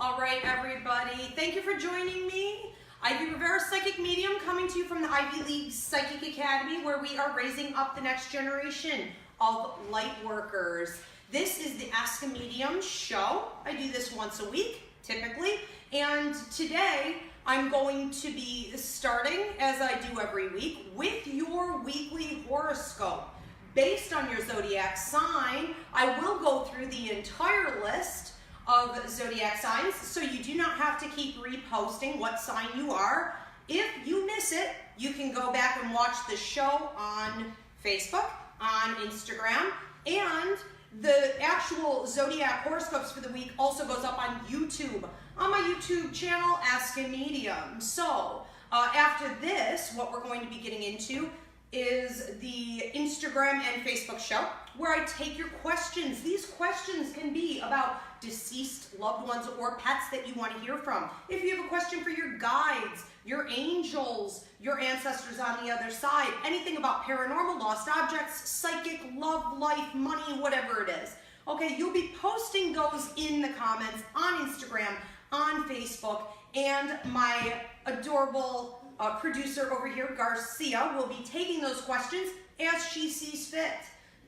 All right, everybody. Thank you for joining me. Ivy Rivera, Psychic Medium, coming to you from the Ivy League Psychic Academy, where we are raising up the next generation of light workers. This is the Ask a Medium show. I do this once a week, typically, and today I'm going to be starting, as I do every week, with your weekly horoscope. Based on your zodiac sign, I will go through the entire list of zodiac signs, so you do not have to keep reposting what sign you are. If you miss it, you can go back and watch the show on Facebook, on Instagram, and the actual zodiac horoscopes for the week also goes up on YouTube, on my YouTube channel, Ask a Medium. So after this, what we're going to be getting into is the Instagram and Facebook show, where I take your questions. These questions can be about deceased loved ones or pets that you want to hear from. If you have a question for your guides, your angels, your ancestors on the other side, anything about paranormal, lost objects, psychic, love, life, money, whatever it is. Okay, you'll be posting those in the comments on Instagram, on Facebook, and my adorable producer over here, Garcia, will be taking those questions as she sees fit.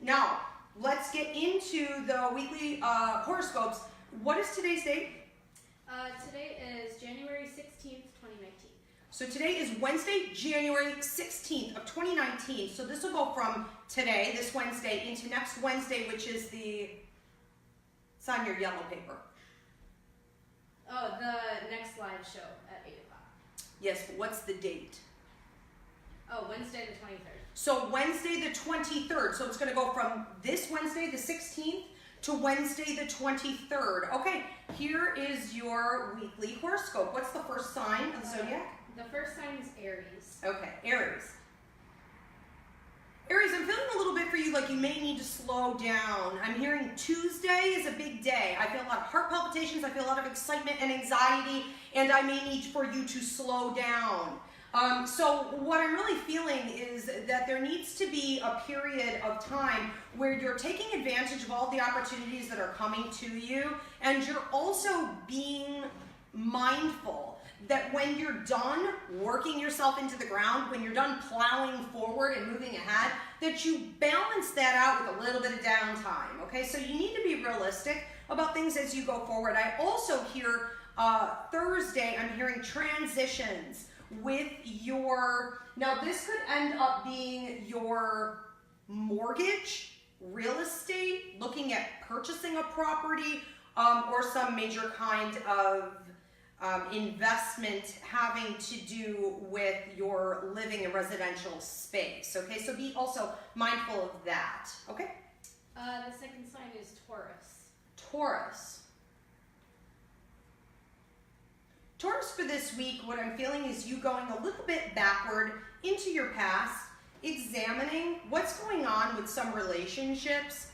Now, let's get into the weekly horoscopes. What is today's date? Today is January 16th, 2019. So today is Wednesday, January 16th of 2019. So this will go from today, this Wednesday, into next Wednesday, which is it's on your yellow paper. Oh, the next live show at 8 o'clock. Yes, but what's the date? Oh, Wednesday the 23rd. So Wednesday the 23rd. So it's going to go from this Wednesday the 16th to Wednesday the 23rd. Okay, here is your weekly horoscope. What's the first sign of the zodiac? The first sign is Aries. Okay, Aries. Aries, I'm feeling a little bit for you like you may need to slow down. I'm hearing Tuesday is a big day. I feel a lot of heart palpitations, I feel a lot of excitement and anxiety, and I may need for you to slow down. So what I'm really feeling is that there needs to be a period of time where you're taking advantage of all the opportunities that are coming to you, and you're also being mindful that when you're done working yourself into the ground, when you're done plowing forward and moving ahead, that you balance that out with a little bit of downtime, okay? So you need to be realistic about things as you go forward. I also hear Thursday, I'm hearing transitions with now this could end up being your mortgage, real estate, looking at purchasing a property, or some major kind of investment having to do with your living and residential space, okay? So be also mindful of that, okay? The second sign is Taurus. Taurus. Taurus, for this week, what I'm feeling is you going a little bit backward into your past, examining what's going on with some relationships,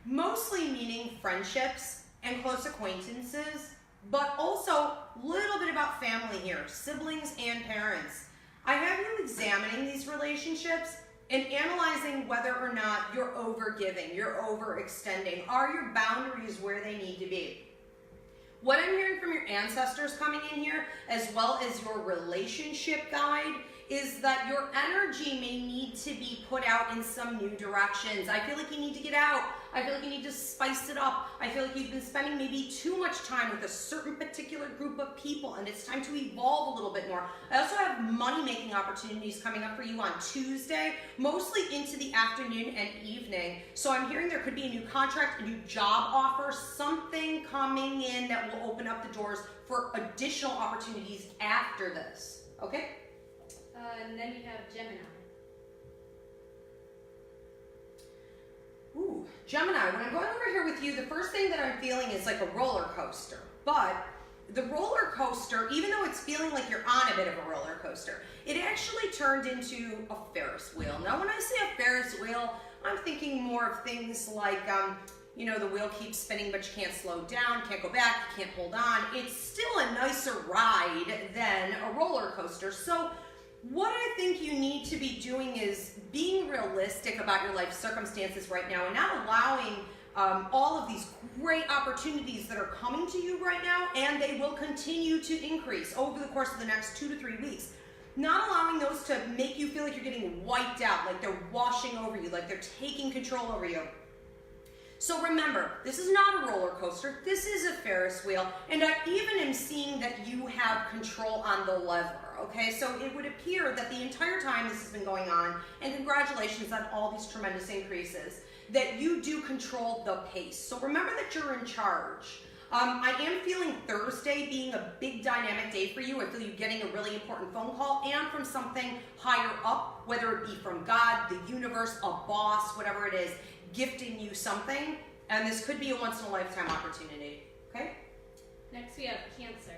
mostly meaning friendships and close acquaintances, but also a little bit about family here, siblings and parents. I have you examining these relationships and analyzing whether or not you're overgiving, you're overextending. Are your boundaries where they need to be? What I'm hearing from your ancestors coming in here, as well as your relationship guide, is that your energy may need to be put out in some new directions. I feel like you need to get out. I feel like you need to spice it up. I feel like you've been spending maybe too much time with a certain particular group of people, and it's time to evolve a little bit more. I also have money-making opportunities coming up for you on Tuesday, mostly into the afternoon and evening. So I'm hearing there could be a new contract, a new job offer, something coming in that will open up the doors for additional opportunities after this, okay? And then you have Gemini. Ooh, Gemini, when I'm going over here with you, the first thing that I'm feeling is like a roller coaster. But the roller coaster, even though it's feeling like you're on a bit of a roller coaster, it actually turned into a Ferris wheel. Now, when I say a Ferris wheel, I'm thinking more of things like, you know, the wheel keeps spinning, but you can't slow down, can't go back, you can't hold on. It's still a nicer ride than a roller coaster. So what I think you need to be doing is being realistic about your life circumstances right now and not allowing all of these great opportunities that are coming to you right now, and they will continue to increase over the course of the next 2 to 3 weeks. Not allowing those to make you feel like you're getting wiped out, like they're washing over you, like they're taking control over you. So remember, this is not a roller coaster, this is a Ferris wheel, and I even am seeing that you have control on the lever, okay? So it would appear that the entire time this has been going on, and congratulations on all these tremendous increases, that you do control the pace. So remember that you're in charge. I am feeling Thursday being a big dynamic day for you. I feel you getting a really important phone call and from something higher up, whether it be from God, the universe, a boss, whatever it is, gifting you something. And this could be a once-in-a-lifetime opportunity, okay? Next we have Cancer.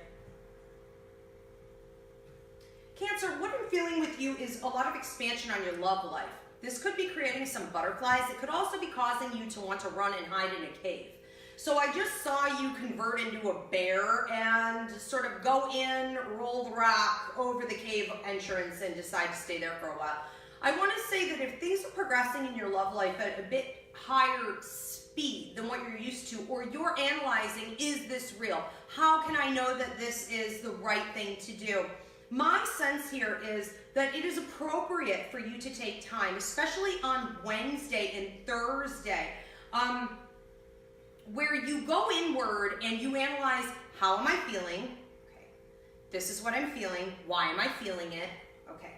Cancer, what I'm feeling with you is a lot of expansion on your love life. This could be creating some butterflies. It could also be causing you to want to run and hide in a cave. So I just saw you convert into a bear and sort of go in, roll the rock over the cave entrance and decide to stay there for a while. I want to say that if things are progressing in your love life at a bit higher speed than what you're used to, or you're analyzing, is this real? How can I know that this is the right thing to do? My sense here is that it is appropriate for you to take time, especially on Wednesday and Thursday, where you go inward and you analyze, how am I feeling? Okay, this is what I'm feeling. Why am I feeling it? Okay,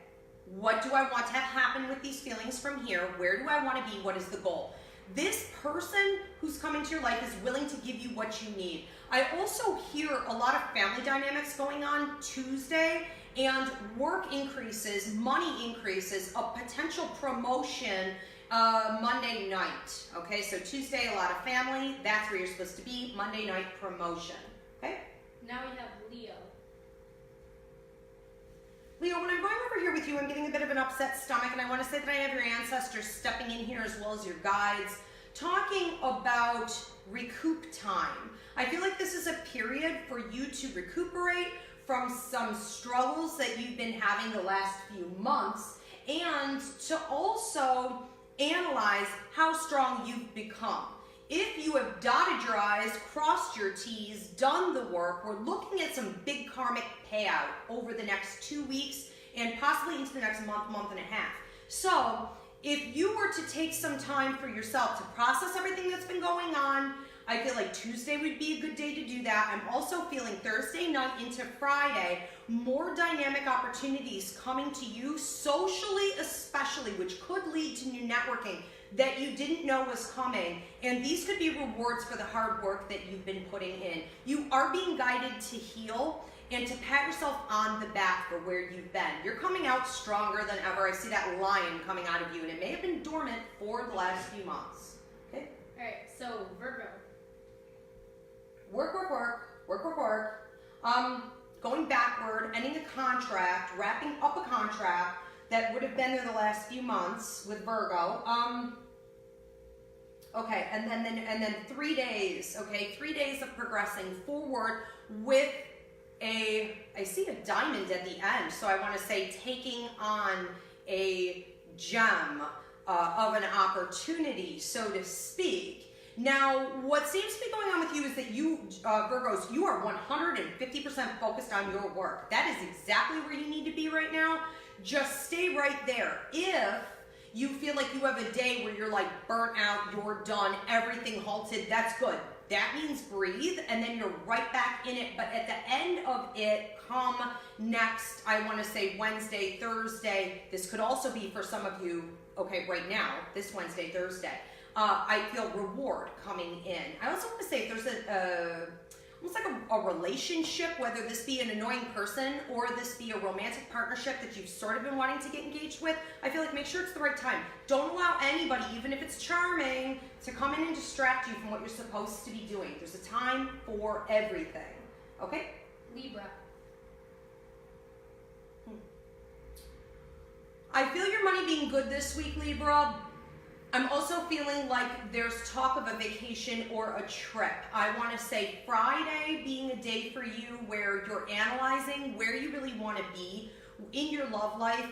what do I want to have happen with these feelings from here? Where do I want to be? What is the goal? This person who's come into your life is willing to give you what you need. I also hear a lot of family dynamics going on Tuesday, and work increases, money increases, a potential promotion Monday night. Okay, so Tuesday, a lot of family, that's where you're supposed to be. Monday night, promotion. Okay? Now we have Leo. Leo, when I'm going over here with you, I'm getting a bit of an upset stomach, and I want to say that I have your ancestors stepping in here as well as your guides, talking about recoup time. I feel like this is a period for you to recuperate from some struggles that you've been having the last few months, and to also analyze how strong you've become. If you have dotted your I's, crossed your T's, done the work, we're looking at some big karmic payout over the next 2 weeks and possibly into the next month, month and a half. So if you were to take some time for yourself to process everything that's been going on, I feel like Tuesday would be a good day to do that. I'm also feeling Thursday night into Friday, more dynamic opportunities coming to you socially especially, which could lead to new networking that you didn't know was coming. And these could be rewards for the hard work that you've been putting in. You are being guided to heal and to pat yourself on the back for where you've been. You're coming out stronger than ever. I see that lion coming out of you, and it may have been dormant for the last few months. Okay? All right, so Virgo. Work, work, work, work, work, work. Going backward, ending a contract, wrapping up a contract that would have been there the last few months with Virgo. Okay, and then 3 days. Okay, 3 days of progressing forward with I see a diamond at the end. So I want to say taking on a gem of an opportunity, so to speak. Now, what seems to be going on with you is that you, Virgos, you are 150% focused on your work. That is exactly where you need to be right now. Just stay right there. If you feel like you have a day where you're like burnt out, you're done, everything halted, that's good. That means breathe, and then you're right back in it. But at the end of it, come next, I want to say Wednesday, Thursday. This could also be for some of you, okay, right now, this Wednesday, Thursday. I feel reward coming in. I also want to say if there's almost like a relationship, whether this be an annoying person or this be a romantic partnership that you've sort of been wanting to get engaged with, I feel like make sure it's the right time. Don't allow anybody, even if it's charming, to come in and distract you from what you're supposed to be doing. There's a time for everything. Okay? Libra. I feel your money being good this week, Libra. I'm also feeling like there's talk of a vacation or a trip. I want to say Friday being a day for you where you're analyzing where you really want to be, in your love life,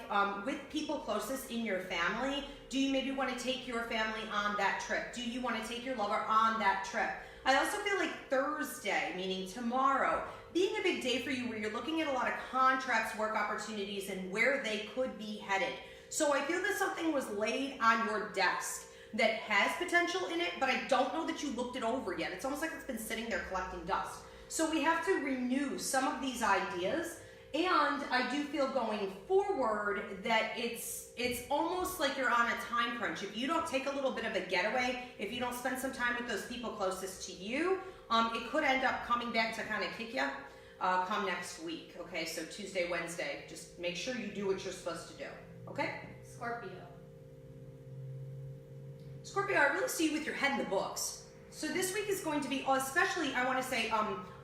with people closest in your family. Do you maybe want to take your family on that trip? Do you want to take your lover on that trip? I also feel like Thursday, meaning tomorrow, being a big day for you where you're looking at a lot of contracts, work opportunities, and where they could be headed. So I feel that something was laid on your desk that has potential in it, but I don't know that you looked it over yet. It's almost like it's been sitting there collecting dust. So we have to renew some of these ideas, and I do feel going forward that it's almost like you're on a time crunch. If you don't take a little bit of a getaway, if you don't spend some time with those people closest to you, it could end up coming back to kind of kick you come next week. Okay, so Tuesday, Wednesday, just make sure you do what you're supposed to do. Okay? Scorpio. Scorpio, I really see you with your head in the books. So this week is going to be, especially I want to say,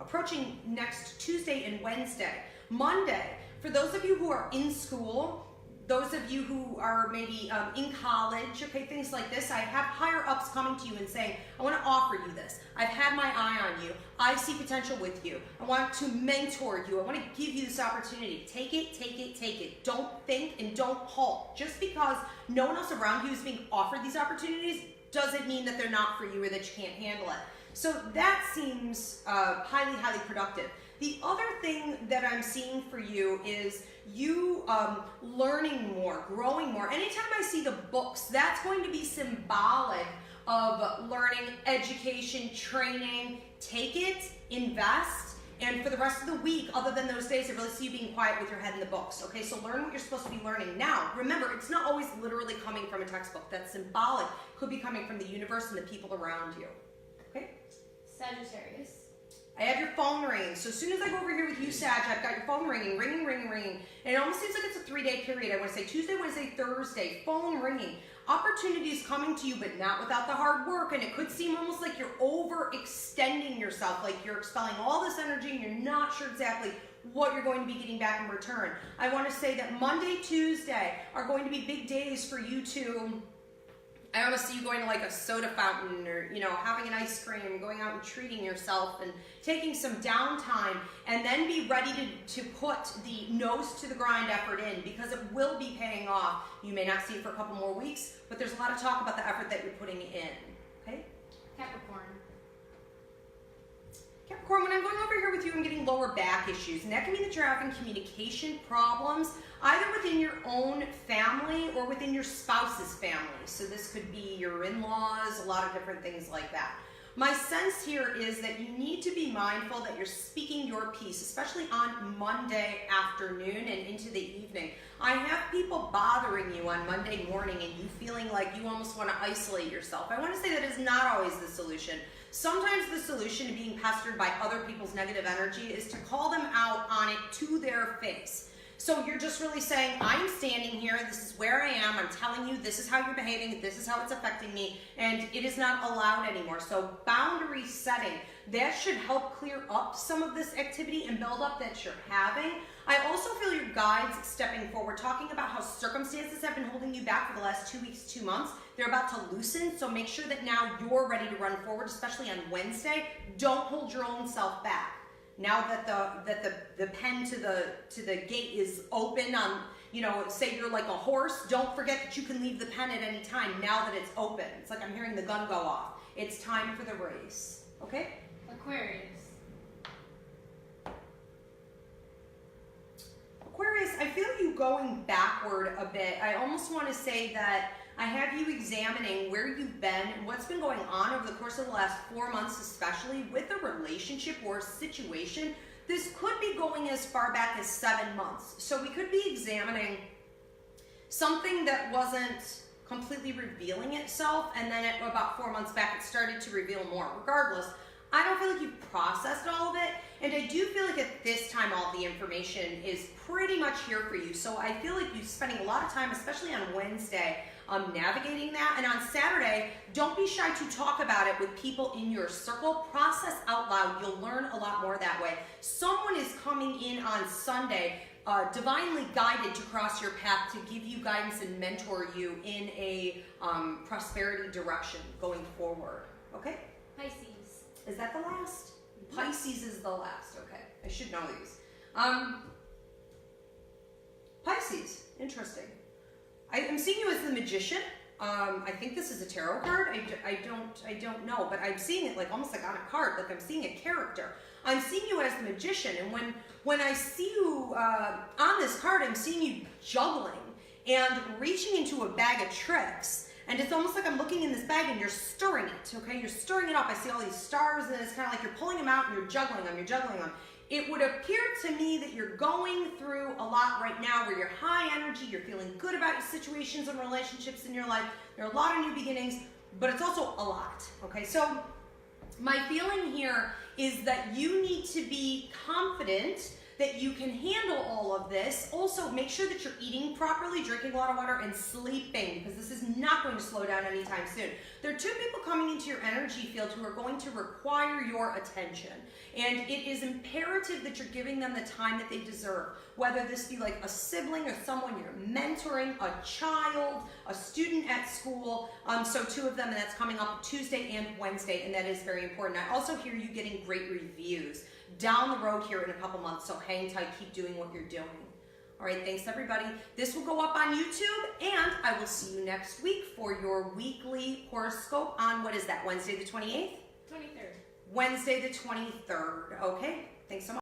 approaching next Tuesday and Wednesday. Monday, for those of you who are in school, those of you who are maybe in college, okay, things like this, I have higher ups coming to you and saying, I want to offer you this. I've had my eye on you. I see potential with you. I want to mentor you. I want to give you this opportunity. Take it, take it, take it. Don't think and don't halt. Just because no one else around you is being offered these opportunities doesn't mean that they're not for you or that you can't handle it. So that seems highly, highly productive. The other thing that I'm seeing for you is you learning more, growing more. Anytime I see the books, that's going to be symbolic of learning, education, training. Take it, invest, and for the rest of the week, other than those days, I really see you being quiet with your head in the books. Okay, so learn what you're supposed to be learning. Now, remember, it's not always literally coming from a textbook. That's symbolic. Could be coming from the universe and the people around you. Okay? Sagittarius. I have your phone ringing. So as soon as I go over here with you, Sag, I've got your phone ringing, ringing, ringing, ringing. And it almost seems like it's a 3-day period. I want to say Tuesday, Wednesday, Thursday, phone ringing. Opportunities coming to you, but not without the hard work. And it could seem almost like you're overextending yourself, like you're expelling all this energy and you're not sure exactly what you're going to be getting back in return. I want to say that Monday, Tuesday are going to be big days for you to... I want to see you going to like a soda fountain or, you know, having an ice cream, going out and treating yourself and taking some downtime, and then be ready to put the nose to the grind effort in, because it will be paying off. You may not see it for a couple more weeks, but there's a lot of talk about the effort that you're putting in. Okay? Capricorn. Capricorn, when I'm going over here with you, I'm getting lower back issues, and that can mean that you're having communication problems, either within your own family or within your spouse's family. So this could be your in-laws, a lot of different things like that. My sense here is that you need to be mindful that you're speaking your piece, especially on Monday afternoon and into the evening. I have people bothering you on Monday morning and you feeling like you almost want to isolate yourself. I want to say that is not always the solution. Sometimes the solution to being pestered by other people's negative energy is to call them out on it to their face. So you're just really saying, I'm standing here, this is where I am, I'm telling you this is how you're behaving, this is how it's affecting me, and it is not allowed anymore. So boundary setting, that should help clear up some of this activity and build up that you're having. I also feel your guides stepping forward, talking about how circumstances have been holding you back for the last 2 weeks, 2 months. They're about to loosen, so make sure that now you're ready to run forward, especially on Wednesday. Don't hold your own self back. Now that the pen to the gate is open on, you know, say you're like a horse, don't forget that you can leave the pen at any time now that it's open. It's like I'm hearing the gun go off. It's time for the race. Okay? Aquarius. Aquarius, I feel you going backward a bit. I almost want to say that I have you examining where you've been and what's been going on over the course of the last 4 months, especially with a relationship or a situation. This could be going as far back as 7 months. So we could be examining something that wasn't completely revealing itself, and then at about 4 months back, it started to reveal more. Regardless, I don't feel like you've processed all of it, and I do feel like at this time all the information is pretty much here for you. So I feel like you're spending a lot of time, especially on Wednesday, navigating that. And on Saturday, don't be shy to talk about it with people in your circle. Process out loud. You'll learn a lot more that way. Someone is coming in on Sunday, divinely guided to cross your path to give you guidance and mentor you in a prosperity direction going forward. Okay? Pisces. Is that the last? Pisces is the last. Okay. I should know these. Pisces, interesting. I'm seeing you as the Magician. I think this is a tarot card. I don't know, but I'm seeing it like almost like on a card, like I'm seeing a character. I'm seeing you as the Magician, and when I see you on this card, I'm seeing you juggling and reaching into a bag of tricks. And it's almost like I'm looking in this bag and you're stirring it, okay? You're stirring it up. I see all these stars, and it's kind of like you're pulling them out and you're juggling them, It would appear to me that you're going through a lot right now where you're high energy, you're feeling good about your situations and relationships in your life. There are a lot of new beginnings, but it's also a lot, okay? So my feeling here is that you need to be confident that you can handle all of this. Also, make sure that you're eating properly, drinking a lot of water, and sleeping, because this is not going to slow down anytime soon. There are two people coming into your energy field who are going to require your attention, and it is imperative that you're giving them the time that they deserve, whether this be like a sibling or someone you're mentoring, a child, a student at school. So two of them, and that's coming up Tuesday and Wednesday, and that is very important. I also hear you getting great reviews down the road here in a couple months, so hang tight, keep doing what you're doing. All right, thanks everybody. This will go up on YouTube, and I will see you next week for your weekly horoscope on, what is that, Wednesday the 28th? 23rd. Wednesday the 23rd, okay? Thanks so much.